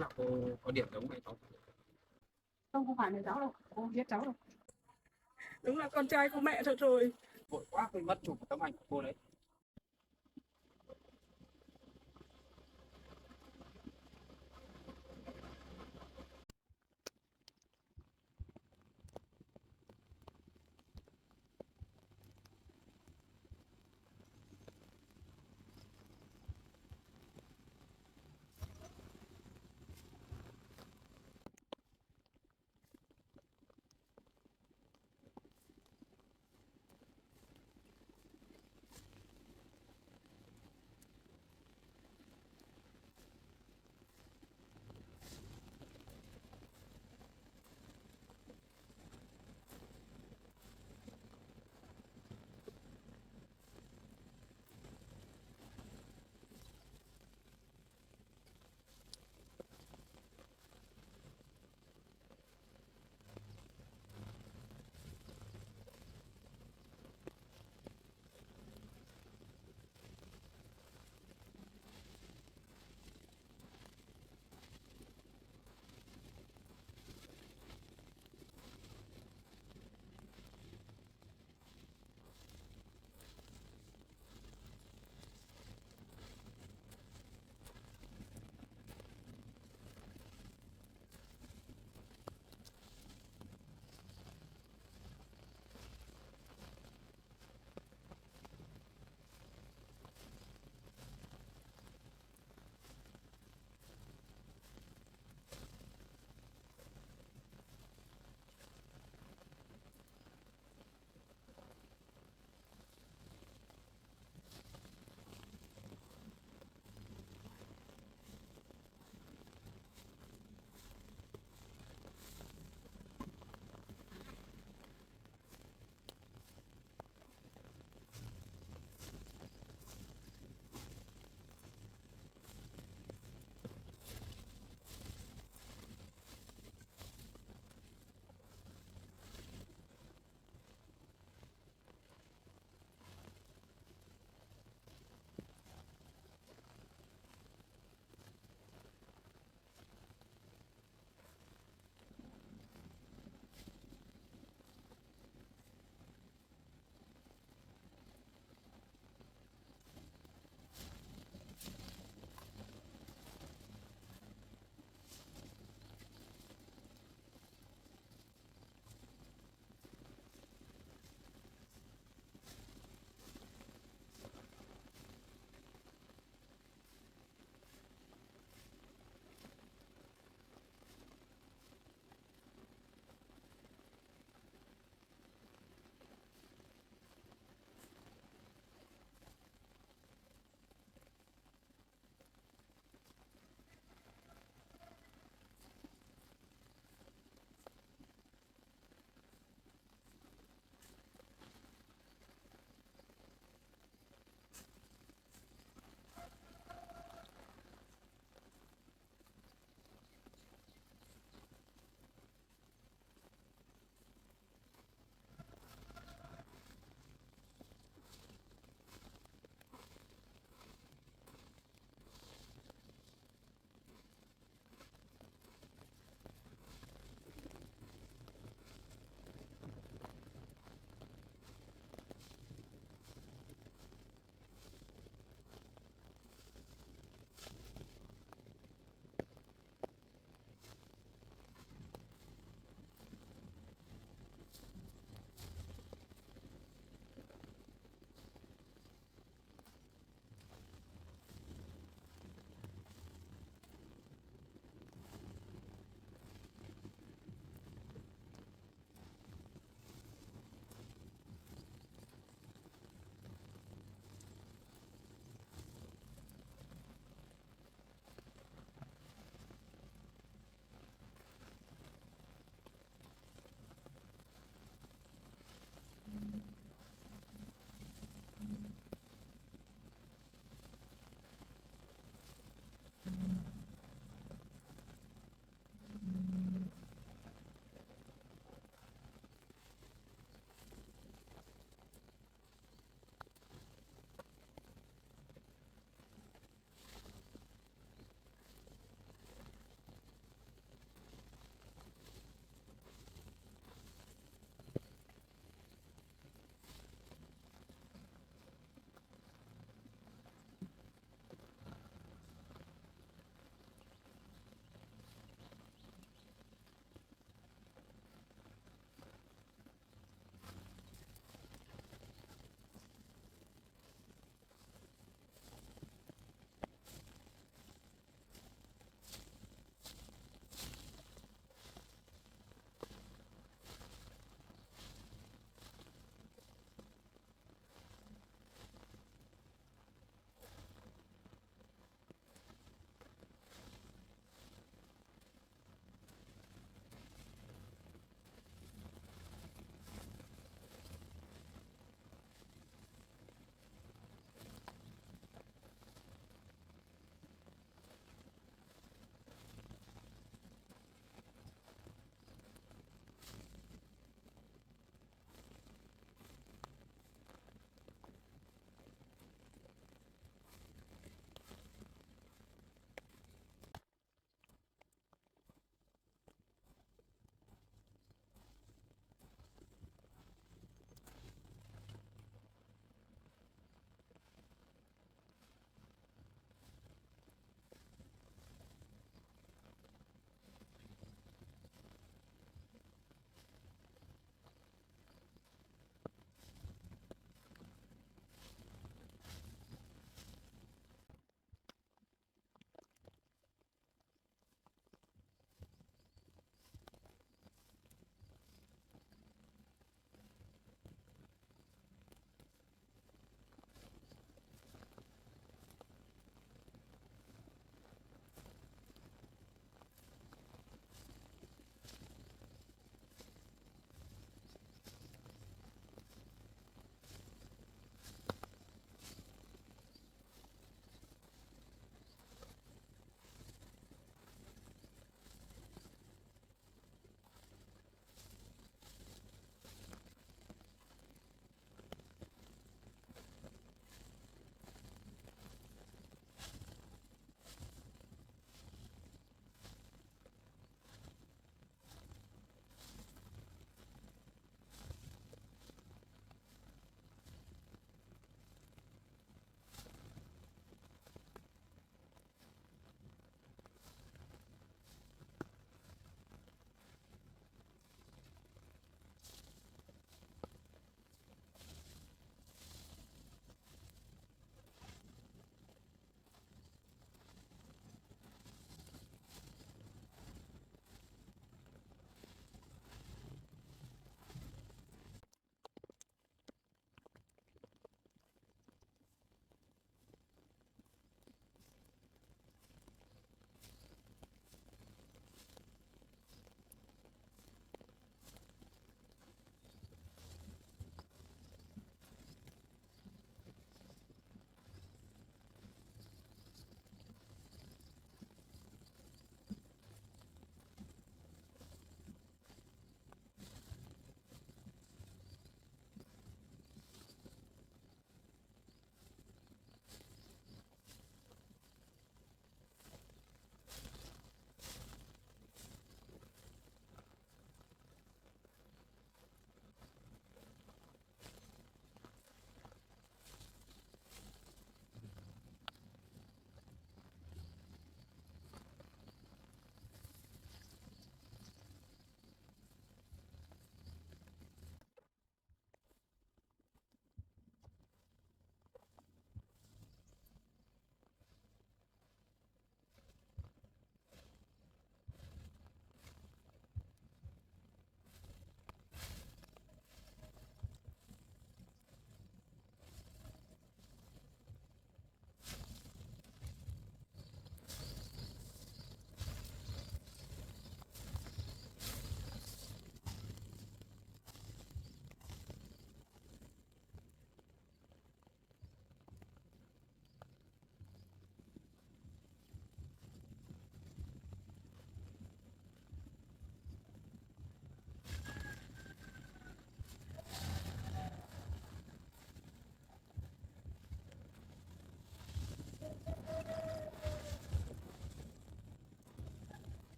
là cô có điểm giống mày không? Không, không phải là cháu đâu, cô không biết cháu đâu. Đúng là con trai của mẹ thật rồi. Vội quá quên mất chụp tấm ảnh của cô đấy.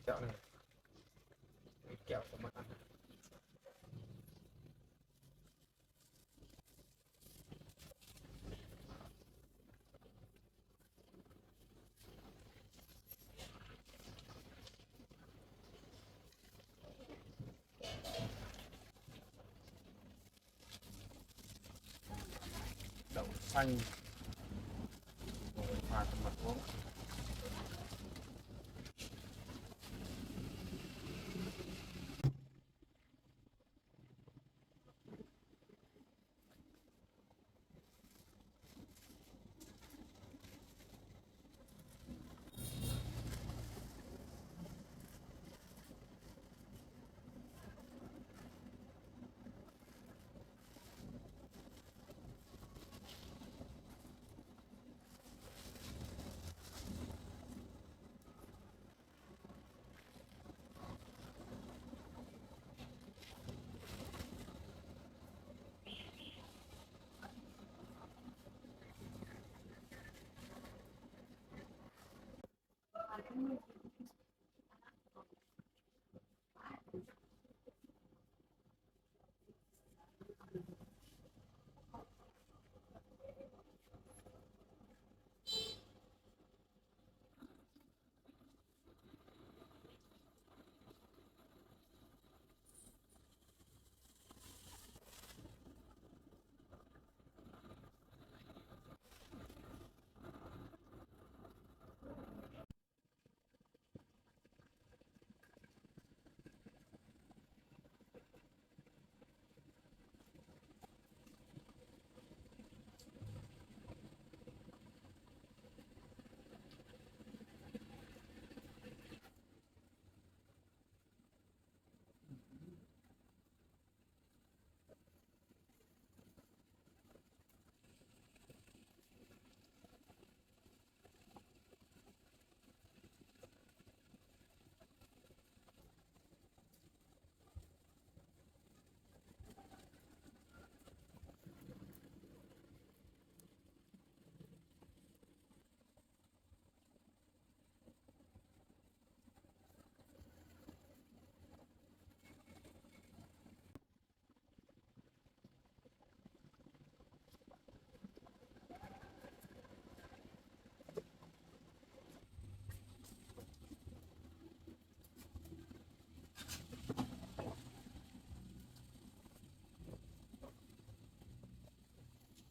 kẹo này, kẹo của mặt ăn. Đậu xanh rồi pha trong mật ong.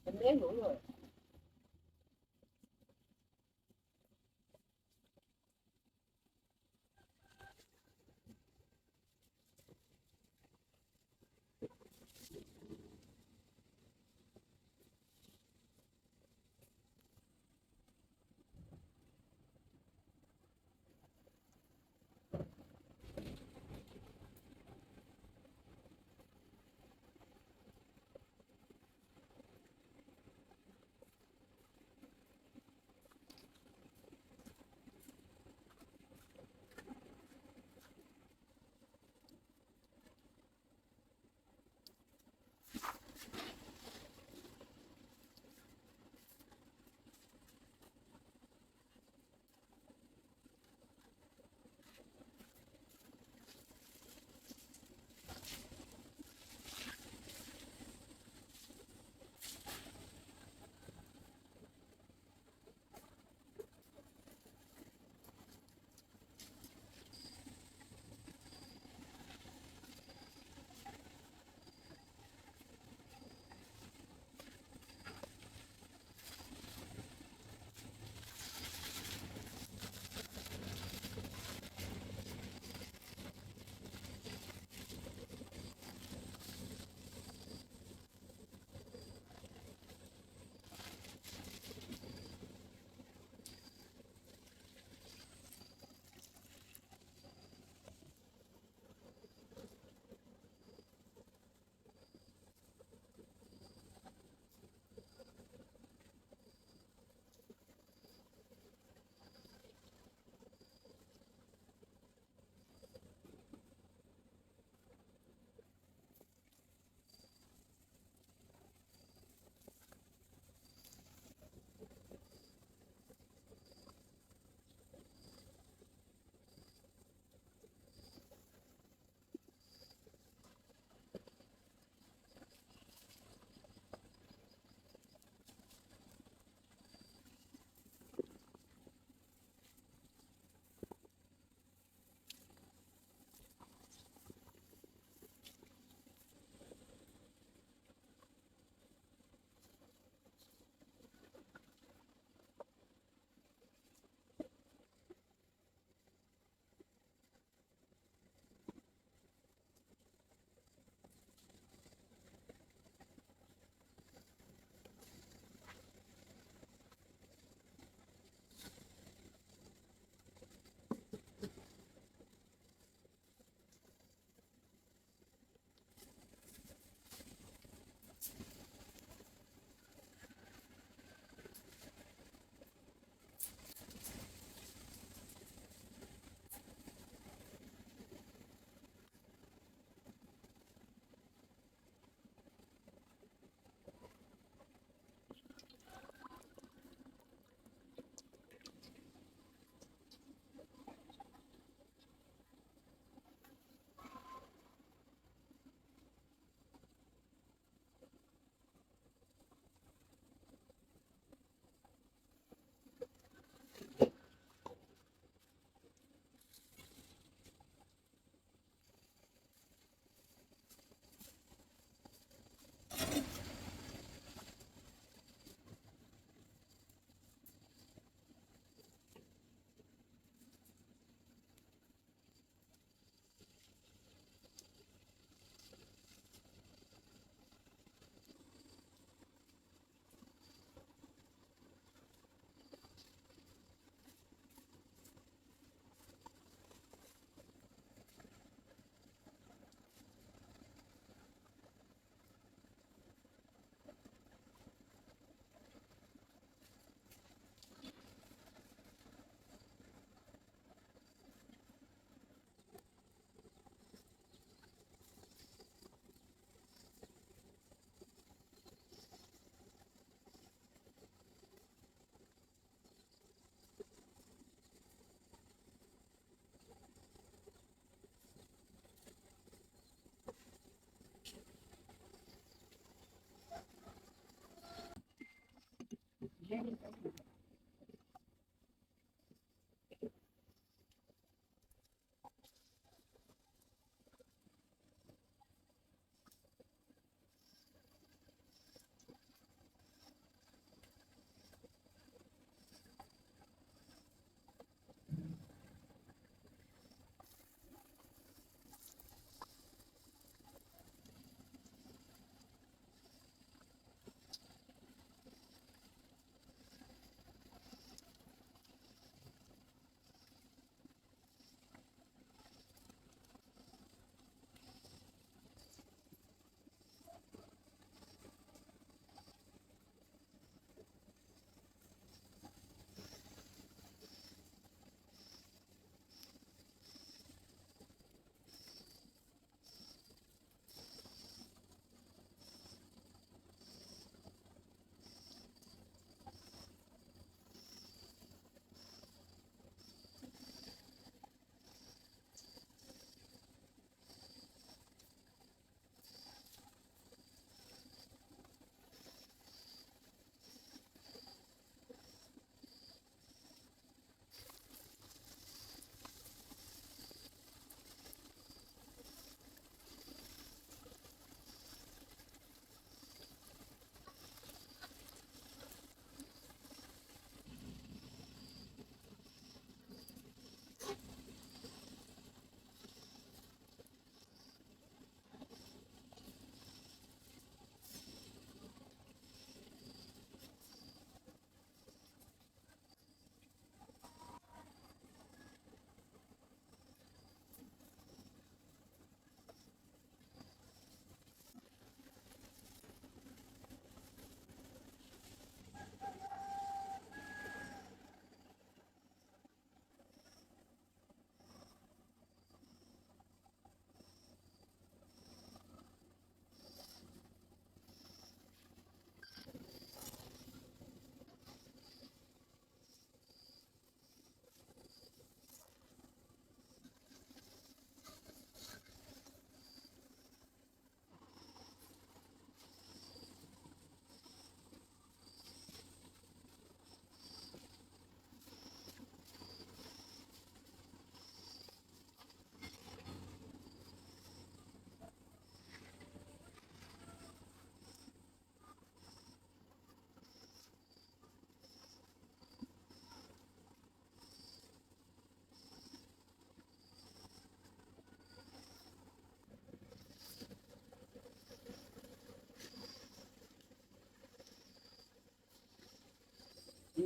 Em bé ngủ rồi.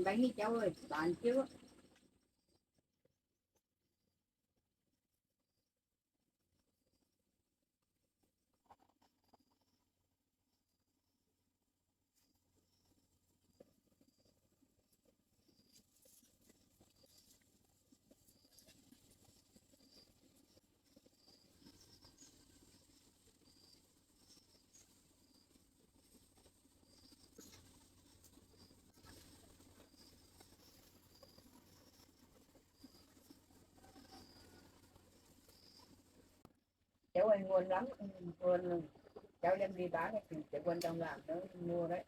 bánh đi cháu ơi, bán chưa? Cháu ơi nguồn lắm, nguồn cháu đem đi bán thì sẽ quân trong làm nó mua đấy.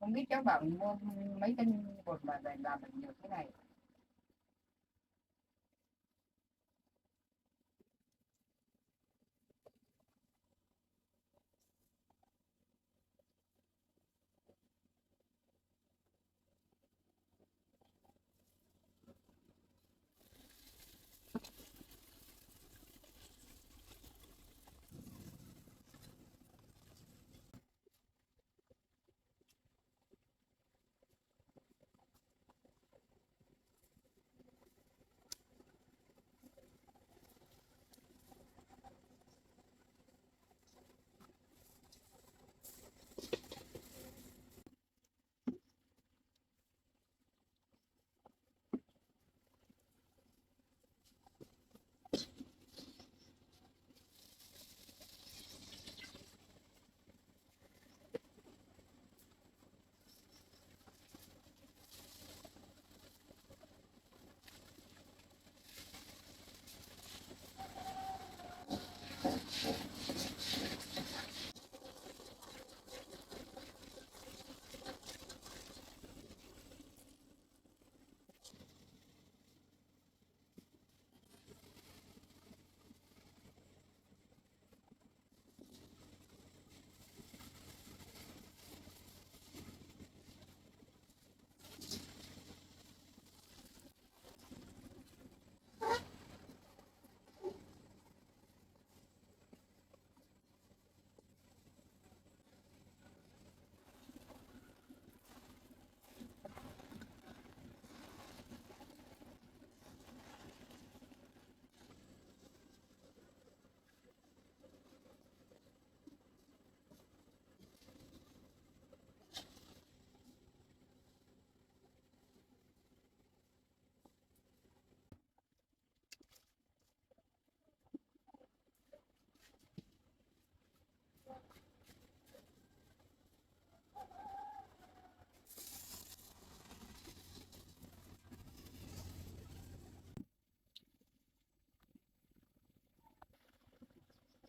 Không biết cháu bảo mua mấy cân bột mà để làm được nhiều thế này.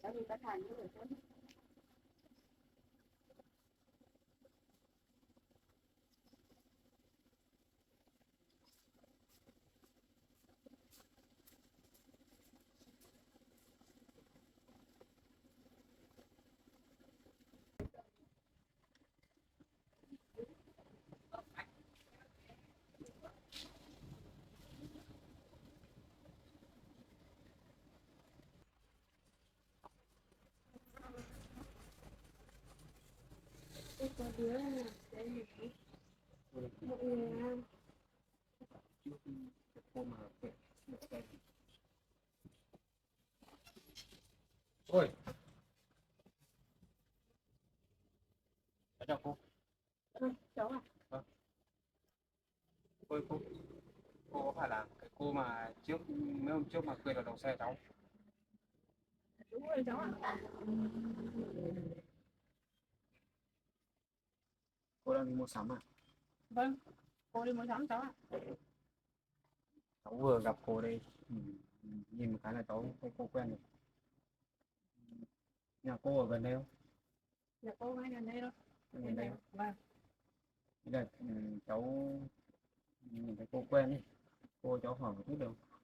cháu đi bán hàng nữa rồi cháu. Có đứa này để mọi người ăn. Trước cái cô mà quẹt được đây. Ôi, chào cô. Cháu à? Cô có phải là cái cô mà mấy hôm trước mà quẹt vào đầu xe cháu? Đúng rồi cháu ạ. Cô đang đi mua sắm à? Vâng, cô đi mua sắm cháu ạ. Cháu vừa gặp cô đây. Nhìn một cái là cháu thấy cô quen rồi. Nhà cô ở gần đây không? Dạ cô ngay gần đây thôi. Gần đây. Vâng. Thế là cháu nhìn thấy cô quen đi. Cô cháu hỏi một chút được không?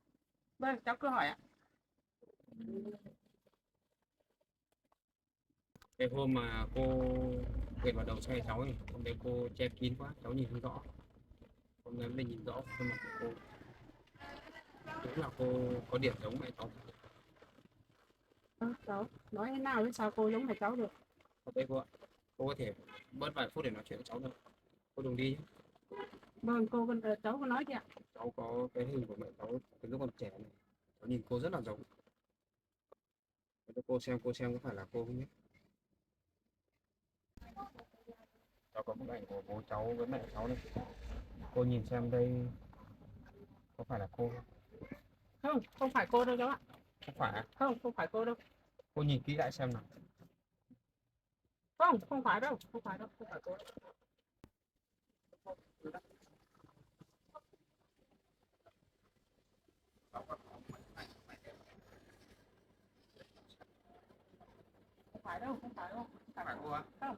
Vâng, cháu cứ hỏi ạ. Cái hôm mà cô quẹt vào đầu xe cháu ấy, hôm đấy cô che kín quá, cháu nhìn không rõ. Hôm nay mới nhìn rõ khuôn mặt của cô. Đúng là cô có điểm giống mẹ cháu. Cháu nói thế nào chứ sao cô giống mẹ cháu được? Ở đây cô ạ. Cô có thể bớt vài phút để nói chuyện với cháu được. Cô đừng đi nhé. Vâng, cháu có nói chị ạ. Cháu có cái hình của mẹ cháu từ lúc còn trẻ này. Cháu nhìn cô rất là giống. Để cô xem có phải là cô không nhé. Cháu có bức ảnh của bố cháu với mẹ cháu đây. Cô nhìn xem đây có phải là cô không? Không, không phải cô đâu cháu ạ. Không phải à? Không, không phải cô đâu. Cô nhìn kỹ lại xem nào. Không, không phải đâu, không phải đâu, không phải cô đâu. Không phải đâu, không phải đâu. Không phải cô á? Không,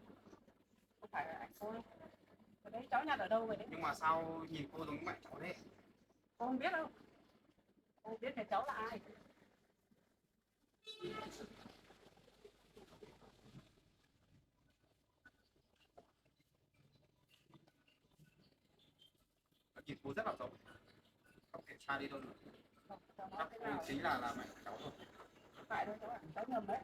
không phải là anh cô đâu. Ở đấy cháu nhặt ở đâu vậy đấy? Nhưng mà sao nhìn cô giống mẹ cháu thế? Cô không biết đâu. Cô không biết mẹ cháu là ai. Nhìn cô rất là giống. Không thể sai đi đâu được. Cháu nói Chắc thế cô nào? chính là mẹ cháu rồi. Không phải đâu cháu ạ, cháu nhầm đấy.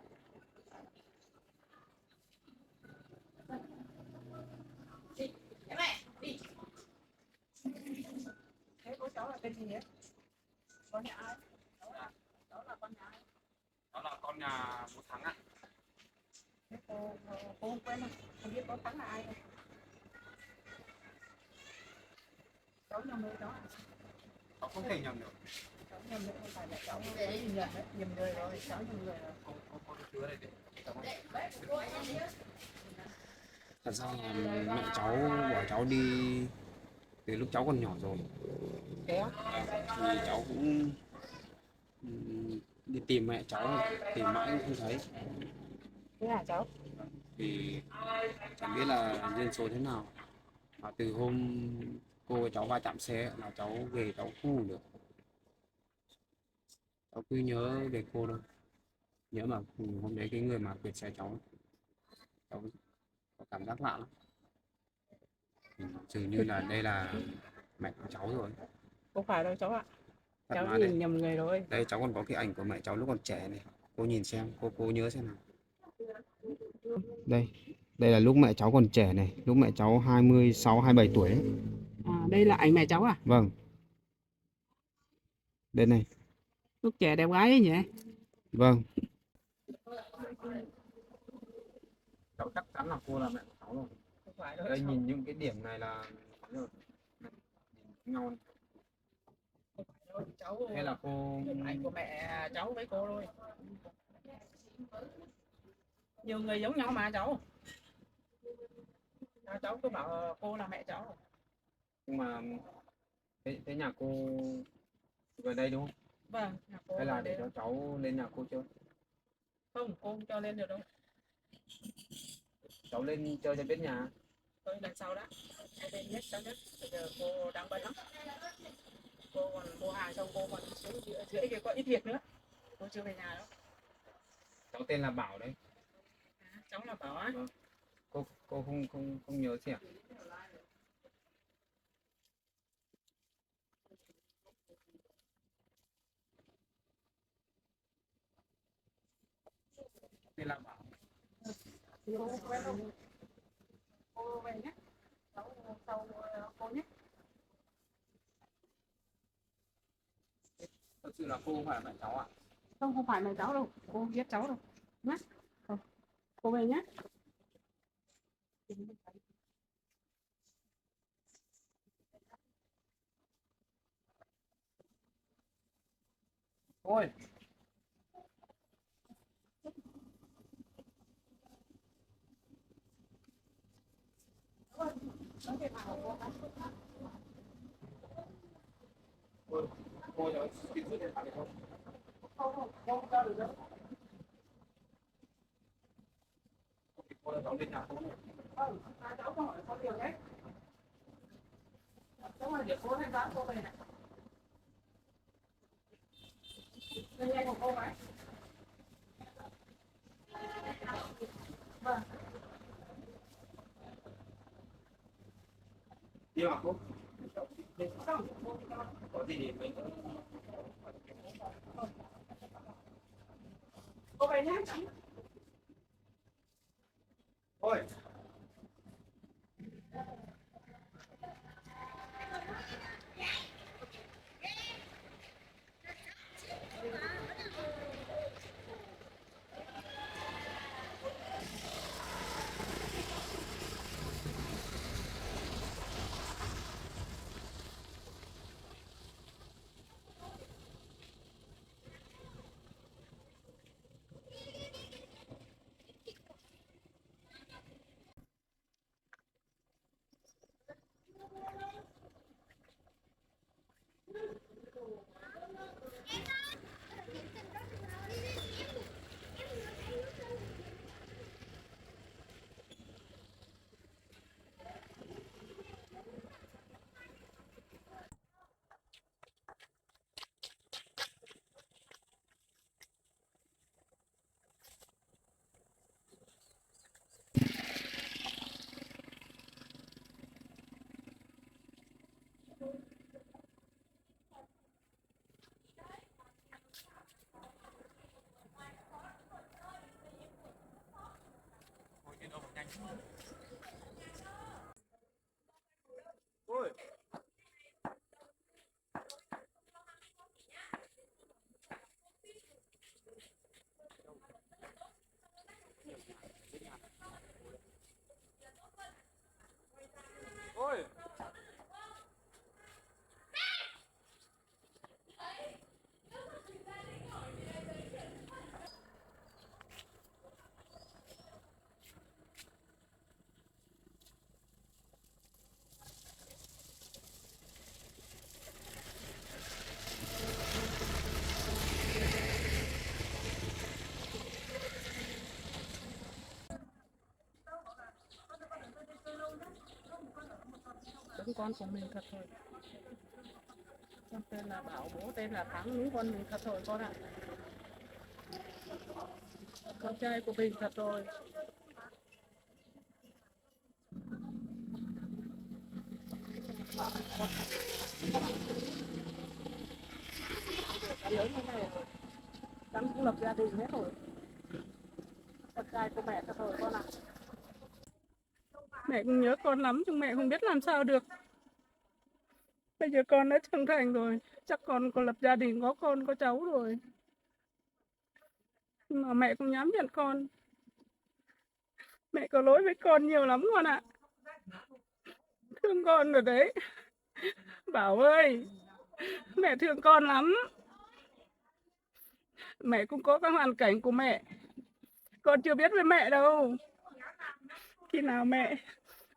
Đi, cái mẹ, đi. Thế cô cháu là tên gì ấy? Con nhà ai? Cháu là con nhà ai? Đó là con nhà bố Thắng ạ. Thế cô không quen đâu, không biết có Thắng là ai đâu. Cháu nhầm người đó. Cháu không thể nhầm được. Cháu nhầm người không phải là cháu nhầm đấy, nhầm người rồi, cháu nhầm người rồi. Cô chứa đây để. Thật ra là mẹ cháu bỏ cháu đi từ lúc cháu còn nhỏ rồi. Thế á? Thì cháu cũng đi tìm mẹ cháu, tìm mãi cũng không thấy. Thế hả cháu? Thì chẳng biết là duyên số thế nào. Và từ hôm cô với cháu va chạm xe là cháu về cháu không ngủ được. Cháu cứ nhớ về cô thôi. Nhớ mà hôm đấy cái người mà quẹt xe cháu có cảm giác lạ lắm. Dường như là đây là mẹ của cháu rồi. Không phải đâu cháu ạ. Thật Cháu mà nhìn đây, nhầm người rồi. đây cháu còn có cái ảnh của mẹ cháu lúc còn trẻ này. Cô nhìn xem, cô nhớ xem nào. Đây là lúc mẹ cháu còn trẻ này, lúc mẹ cháu 26, 27 tuổi đấy. À, đây là ảnh mẹ cháu à? Vâng. Đây này. Lúc trẻ đẹp gái ấy nhỉ? Vâng. Cháu chắc chắn là cô là mẹ của cháu rồi. Không phải đâu. Đây nhìn những cái điểm này là nhau này. Cháu Hay là cô ảnh của mẹ cháu với cô thôi. Nhiều người giống nhau mà cháu. Cháu cứ bảo cô là mẹ cháu. nhưng mà thế nhà cô gần đây đúng không? Vâng, nhà cô Hay là ở để đây. cho cháu lên nhà cô chơi? Không, cô không cho lên được đâu. Cháu lên chơi cho biết nhà. Tôi lần sau đó. Em lên nhất cháu nhất. Bây giờ cô đang bận lắm. Cô còn mua hàng xong cô còn xuống dưới kia có ít việc nữa. Cô chưa về nhà đâu. Cháu tên là Bảo đấy. Cháu là Bảo á. Vâng. Cô không nhớ chị ạ? Tên là Bảo. Cô về nhé. Cháu sau cô nhé. Thật sự là cô không phải là mẹ cháu ạ. Không, không phải là cháu đâu. Cô biết cháu đâu. Nhé. Cô về nhé. Ôi, cô cháu xin rút điện thoại được không? Không cho được đâu. Cô là cháu lên nhà cô. Cháu không hỏi có điều đấy. Cháu là để cô thanh toán cô về này. Lên nhanh của cô ấy. Vâng. Đi mà cô. Không. Có gì thì mình Cô về nhé. Ôi. Ôi. Ôi. Đúng con của mình thật rồi. Con tên là Bảo, bố tên là Thắng, đúng con mình thật rồi con ạ. Con trai của mình thật rồi. Đã lớn như này rồi. Thắng cũng lập gia đình hết rồi. Con trai của mẹ thật rồi con ạ. Mẹ cũng nhớ con lắm, nhưng mẹ không biết làm sao được. Bây giờ con đã trưởng thành rồi, chắc con có lập gia đình, có con, có cháu rồi. Nhưng mà mẹ cũng nhắm nhận con. Mẹ có lỗi với con nhiều lắm con ạ. Thương con rồi đấy. Bảo ơi, mẹ thương con lắm. Mẹ cũng có cái hoàn cảnh của mẹ. Con chưa biết với mẹ đâu. Khi nào mẹ,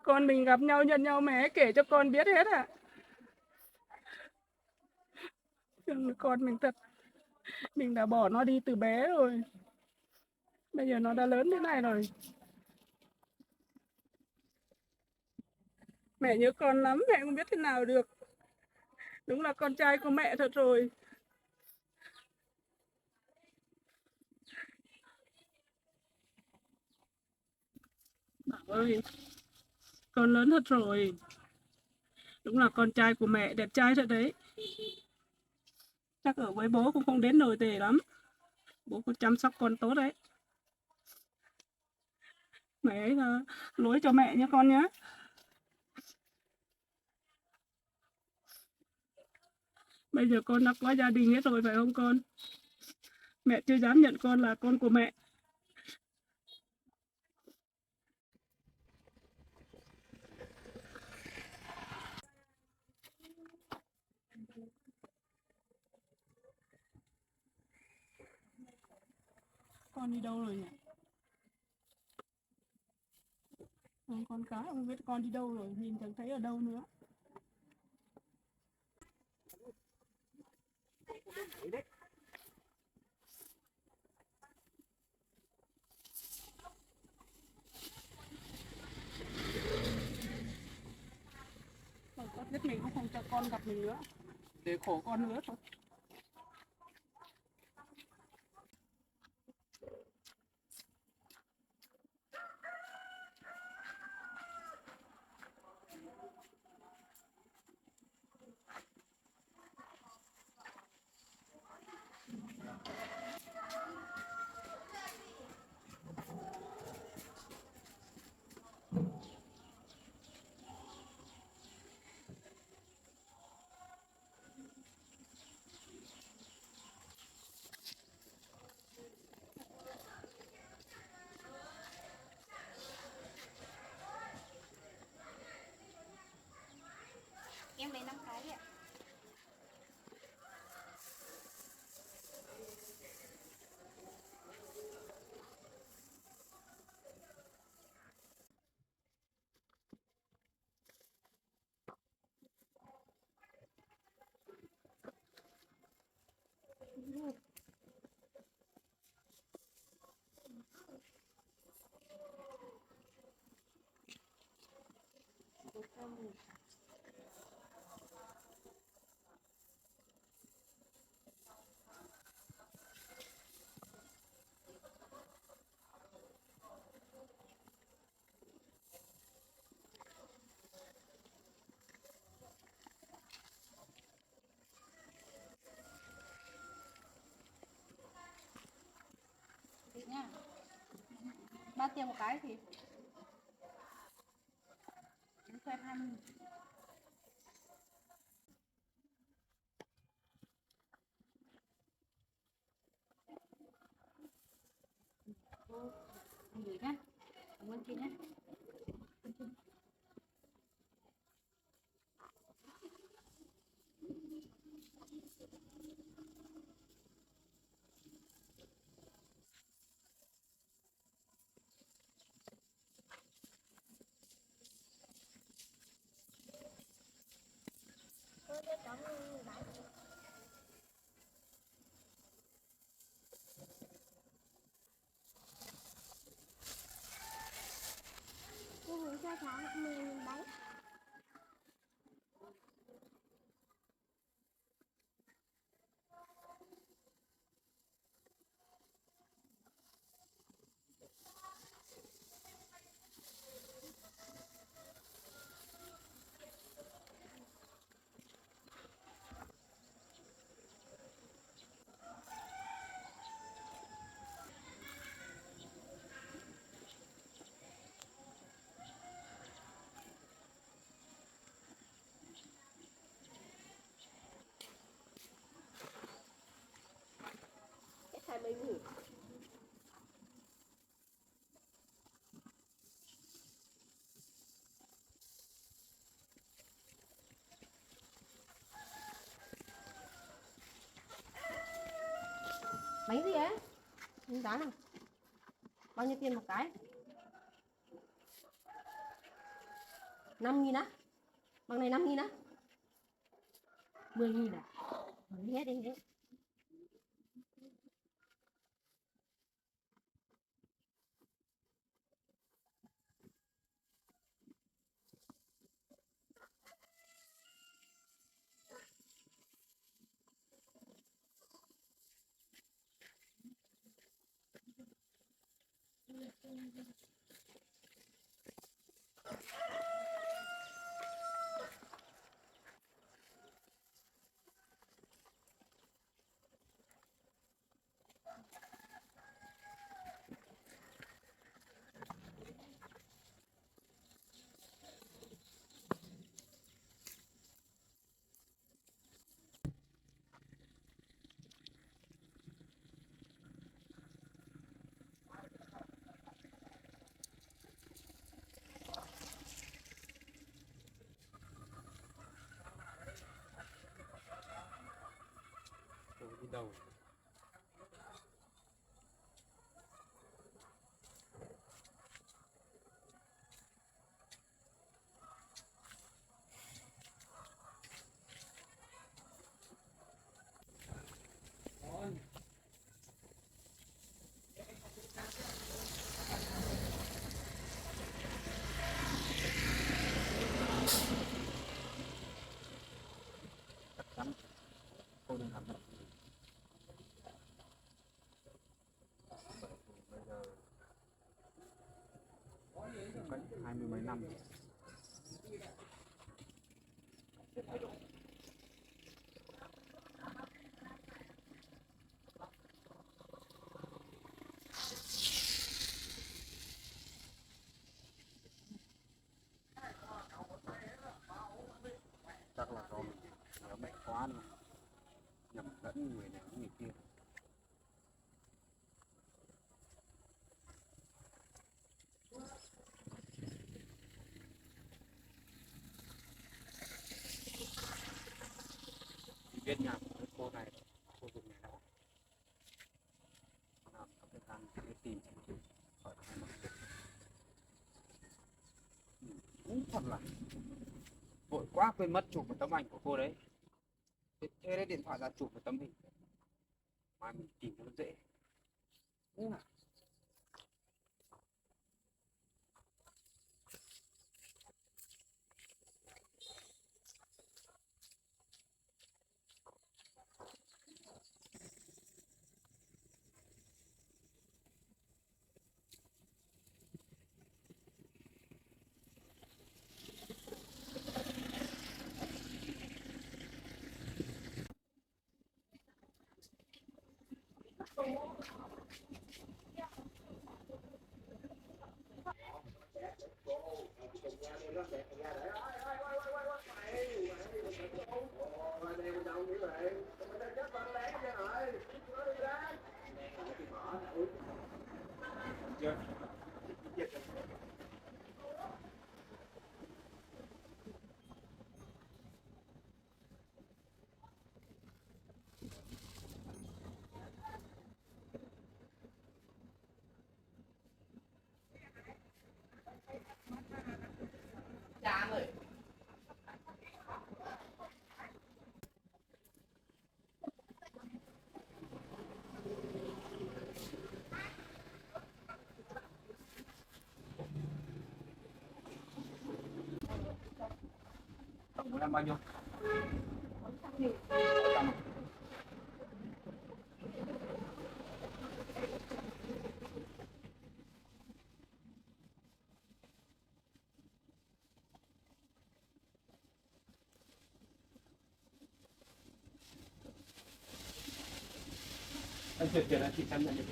con mình gặp nhau, nhận nhau mẹ kể cho con biết hết ạ. Thương con mình thật. Mình đã bỏ nó đi từ bé rồi. Bây giờ nó đã lớn thế này rồi. Mẹ nhớ con lắm, mẹ không biết thế nào được. Đúng là con trai của mẹ thật rồi. Bảo ơi, con lớn thật rồi. Đúng là con trai của mẹ đẹp trai thật đấy. Chắc ở với bố cũng không đến nổi tệ lắm. Bố cũng chăm sóc con tốt đấy. Mẹ ấy là lỗi cho mẹ nha con nhé. Bây giờ con đã có gia đình hết rồi phải không con? Mẹ chưa dám nhận con là con của mẹ. Con đi đâu rồi nhỉ? Con cá không biết con đi đâu rồi, nhìn chẳng thấy ở đâu nữa. Con biết mình cũng không cho con gặp mình nữa, để khổ con nữa thôi. Em lấy 5 cái đi ạ. Chị nha. 3 tiền một cái thì cho em 20. Cô gửi nhá. Cảm ơn chị nhé. Cô gửi cho cháu 10.000 đấy. Cái thầy mới ngủ. Bánh gì ấy? Bánh giá nào? Bao nhiêu tiền một cái? 5.000 á? Bằng này 5.000 á? 10.000 à? Đi hết đi hết. đầu. Chắc chắn cô đừng làm được. Bây giờ cách 20 mấy năm sẽ thay đổi. Chắc là do mình nhớ mẹ quá rồi, nhầm lẫn người này với người kia. Chỉ biết nhà của cái cô này, cô dùng này đâu làm có thời gian để tìm xem thử khỏi hai mặt. Cũng thật là vội quá quên mất chụp một tấm ảnh của cô đấy. Thế lấy điện thoại ra chụp một tấm hình mà mình tìm cho nó dễ. Đúng là chưa. Chạm rồi. Tổng của em bao nhiêu? Anh chuyển tiền là chị xem nhận được.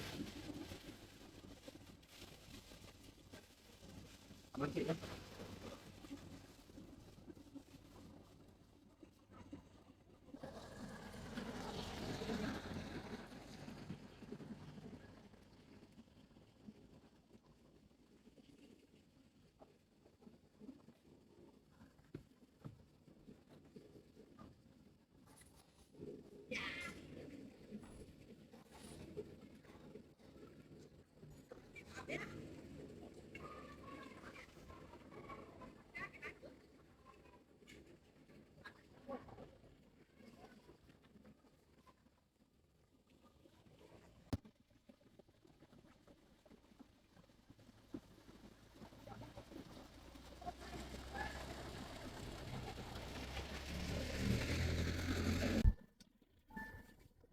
Cảm ơn chị nhé.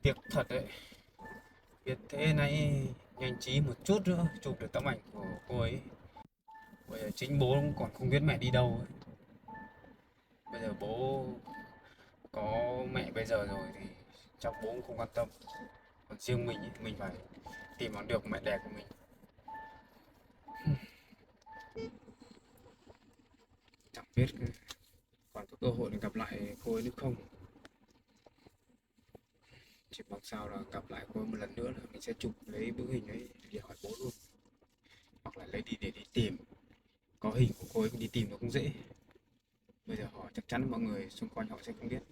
Tiếc thật đấy. Biết thế này nhanh trí một chút nữa chụp được tấm ảnh của cô ấy. Bây giờ chính bố cũng còn không biết mẹ đi đâu ấy. Bây giờ bố có mẹ bây giờ rồi thì chắc bố cũng không quan tâm. Còn riêng mình ấy, mình phải tìm bằng được mẹ đẻ của mình. Chẳng biết còn có cơ hội để gặp lại cô ấy nữa không. Chỉ mong sao là gặp lại cô ấy một lần nữa là mình sẽ chụp lấy bức hình ấy để hỏi bố luôn, hoặc là lấy đi để đi tìm. Có hình của cô ấy đi tìm nó cũng dễ. Bây giờ hỏi chắc chắn mọi người xung quanh họ sẽ không biết.